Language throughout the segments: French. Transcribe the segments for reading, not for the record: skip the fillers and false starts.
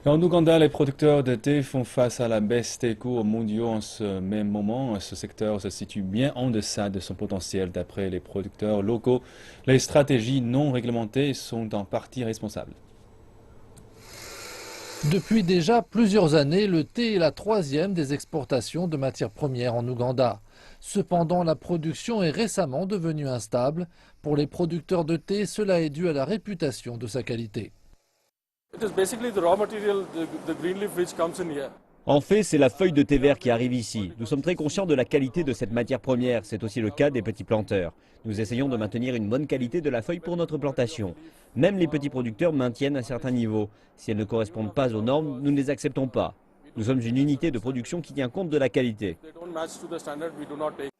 Et en Ouganda, les producteurs de thé font face à la baisse des cours mondiaux en ce même moment. Ce secteur se situe bien en deçà de son potentiel d'après les producteurs locaux. Les stratégies non réglementées sont en partie responsables. Depuis déjà plusieurs années, le thé est la troisième des exportations de matières premières en Ouganda. Cependant, la production est récemment devenue instable. Pour les producteurs de thé, cela est dû à la réputation de sa qualité. It is basically the raw material, the green leaf which comes in here. En fait, c'est la feuille de thé vert qui arrive ici. Nous sommes très conscients de la qualité de cette matière première. C'est aussi le cas des petits planteurs. Nous essayons de maintenir une bonne qualité de la feuille pour notre plantation. Même les petits producteurs maintiennent un certain niveau. Si elles ne correspondent pas aux normes, nous ne les acceptons pas. Nous sommes une unité de production qui tient compte de la qualité. They don't match to the standard, we do not take.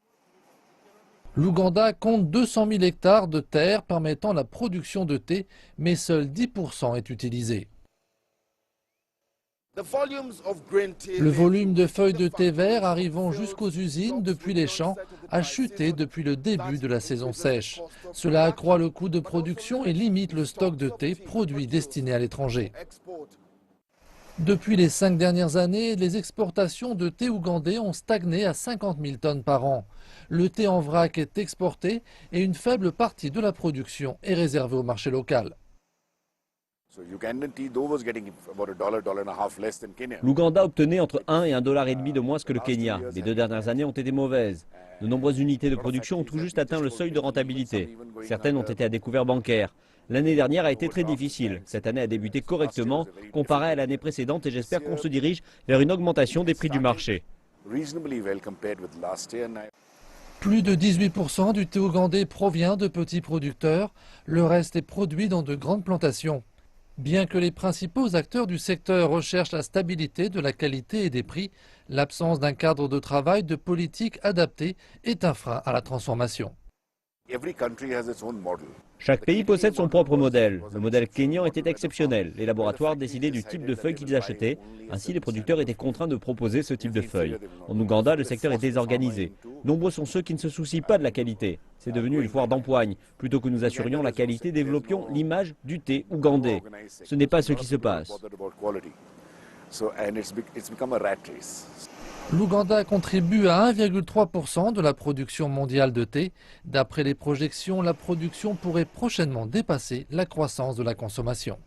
L'Ouganda compte 200 000 hectares de terre permettant la production de thé, mais seul 10% est utilisé. Le volume de feuilles de thé vert arrivant jusqu'aux usines depuis les champs a chuté depuis le début de la saison sèche. Cela accroît le coût de production et limite le stock de thé, produit destiné à l'étranger. Depuis les 5 dernières années, les exportations de thé ougandais ont stagné à 50 000 tonnes par an. Le thé en vrac est exporté et une faible partie de la production est réservée au marché local. L'Ouganda obtenait entre 1 et 1,5 $ de moins que le Kenya. Les 2 dernières années ont été mauvaises. De nombreuses unités de production ont tout juste atteint le seuil de rentabilité. Certaines ont été à découvert bancaire. L'année dernière a été très difficile. Cette année a débuté correctement comparé à l'année précédente et j'espère qu'on se dirige vers une augmentation des prix du marché. Plus de 18% du thé ougandais provient de petits producteurs. Le reste est produit dans de grandes plantations. Bien que les principaux acteurs du secteur recherchent la stabilité de la qualité et des prix, l'absence d'un cadre de travail de politique adapté est un frein à la transformation. Chaque pays possède son propre modèle. Le modèle kényan était exceptionnel. Les laboratoires décidaient du type de feuilles qu'ils achetaient. Ainsi, les producteurs étaient contraints de proposer ce type de feuilles. En Ouganda, le secteur est désorganisé. Nombreux sont ceux qui ne se soucient pas de la qualité. C'est devenu une foire d'empoigne. Plutôt que nous assurions la qualité, développions l'image du thé ougandais. Ce n'est pas ce qui se passe. L'Ouganda contribue à 1,3% de la production mondiale de thé. D'après les projections, la production pourrait prochainement dépasser la croissance de la consommation.